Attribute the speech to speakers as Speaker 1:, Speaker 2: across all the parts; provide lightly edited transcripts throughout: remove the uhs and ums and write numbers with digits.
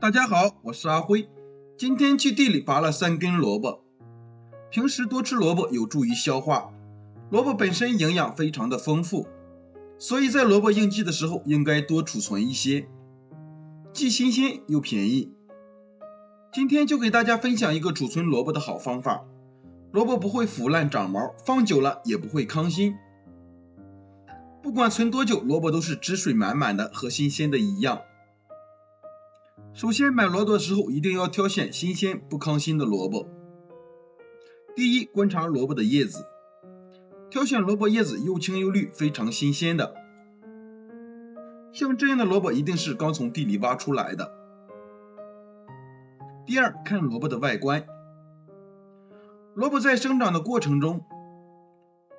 Speaker 1: 大家好，我是阿辉。今天去地里拔了3根萝卜。平时多吃萝卜有助于消化，萝卜本身营养非常的丰富，所以在萝卜应季的时候应该多储存一些，既新鲜又便宜。今天就给大家分享一个储存萝卜的好方法。萝卜不会腐烂长毛，放久了也不会糠心。不管存多久，萝卜都是汁水满满的，和新鲜的一样。首先买萝卜的时候一定要挑选新鲜不糠心的萝卜。第一，观察萝卜的叶子，挑选萝卜叶子又青又绿，非常新鲜的。像这样的萝卜一定是刚从地里挖出来的。第二，看萝卜的外观。萝卜在生长的过程中，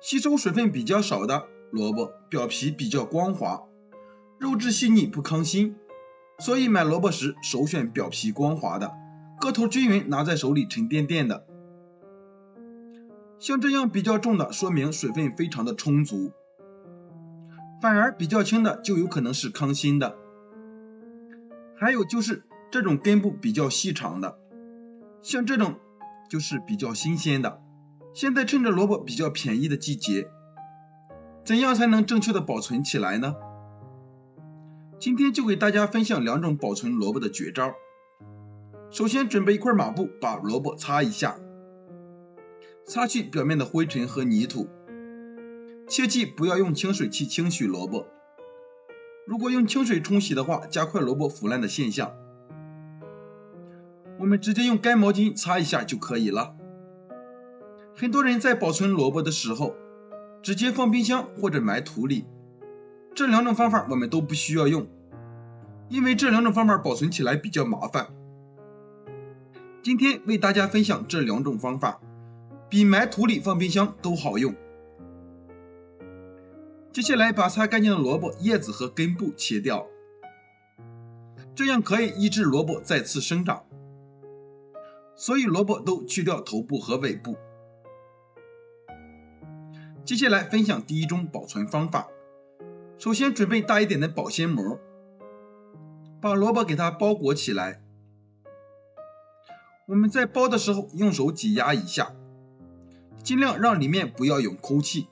Speaker 1: 吸收水分比较少的萝卜表皮比较光滑，肉质细腻不糠心，所以买萝卜时首选表皮光滑的，个头均匀，拿在手里沉甸甸的。像这样比较重的，说明水分非常的充足，反而比较轻的就有可能是糠心的。还有就是这种根部比较细长的，像这种就是比较新鲜的。现在趁着萝卜比较便宜的季节，怎样才能正确的保存起来呢？今天就给大家分享2种保存萝卜的绝招。首先准备一块抹布，把萝卜擦一下，擦去表面的灰尘和泥土。切记不要用清水去清洗萝卜，如果用清水冲洗的话，加快萝卜腐烂的现象。我们直接用干毛巾擦一下就可以了。很多人在保存萝卜的时候，直接放冰箱或者埋土里，这2种方法我们都不需要用，因为这2种方法保存起来比较麻烦。今天为大家分享这2种方法，比埋土里放冰箱都好用。接下来把擦干净的萝卜叶子和根部切掉，这样可以抑制萝卜再次生长，所以萝卜都去掉头部和尾部。接下来分享第1种保存方法。首先准备大一点的保鲜膜，把萝卜给它包裹起来。我们在包的时候用手挤压一下，尽量让里面不要有空气，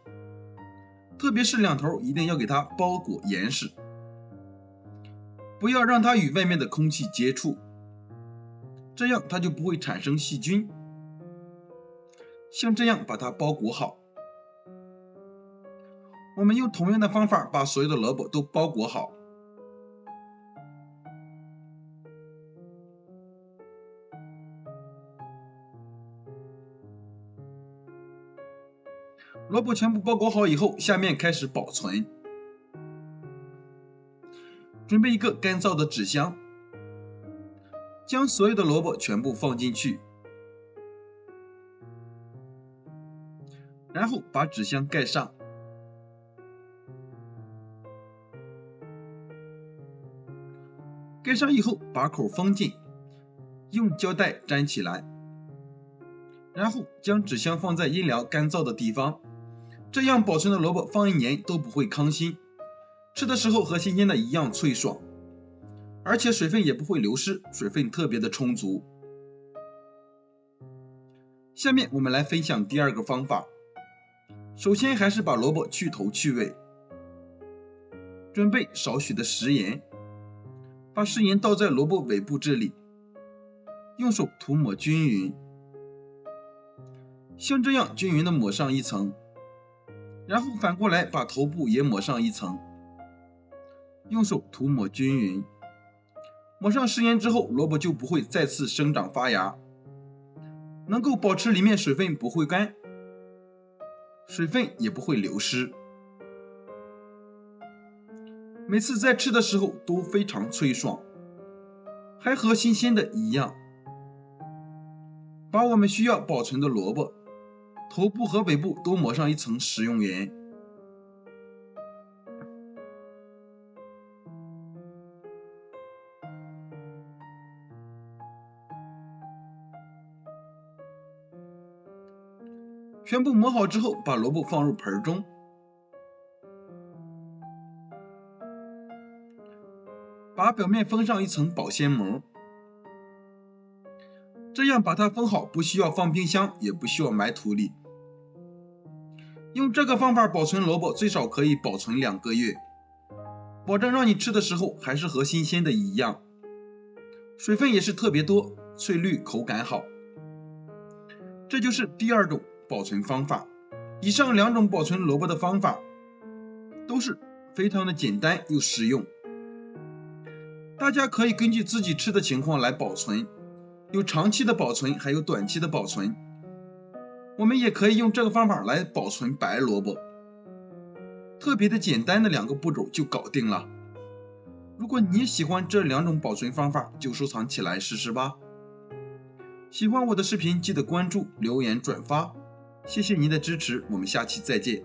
Speaker 1: 特别是2头一定要给它包裹严实，不要让它与外面的空气接触，这样它就不会产生细菌。像这样把它包裹好。我们用同样的方法把所有的萝卜都包裹好。萝卜全部包裹好以后，下面开始保存。准备一个干燥的纸箱，将所有的萝卜全部放进去，然后把纸箱盖上。盖上以后把口封紧，用胶带粘起来，然后将纸箱放在阴凉干燥的地方，这样保存的萝卜放1年都不会糠心，吃的时候和新鲜的一样脆爽，而且水分也不会流失，水分特别的充足。下面我们来分享第2个方法。首先还是把萝卜去头去尾，准备少许的食盐，把食盐倒在萝卜尾部这里，用手涂抹均匀，像这样均匀的抹上1层，然后反过来把头部也抹上1层，用手涂抹均匀。抹上食盐之后，萝卜就不会再次生长发芽，能够保持里面水分不会干，水分也不会流失。每次在吃的时候都非常脆爽，还和新鲜的一样。把我们需要保存的萝卜头部和尾部都抹上1层食用盐。全部抹好之后，把萝卜放入盆中，把表面封上1层保鲜膜，这样把它封好，不需要放冰箱，也不需要埋土里。用这个方法保存萝卜，最少可以保存2个月，保证让你吃的时候还是和新鲜的一样。水分也是特别多，翠绿，口感好。这就是第2种保存方法。以上2种保存萝卜的方法都是非常的简单又实用，大家可以根据自己吃的情况来保存，有长期的保存，还有短期的保存。我们也可以用这个方法来保存白萝卜，特别的简单的2个步骤就搞定了。如果你也喜欢这2种保存方法，就收藏起来试试吧。喜欢我的视频，记得关注、留言、转发，谢谢您的支持，我们下期再见。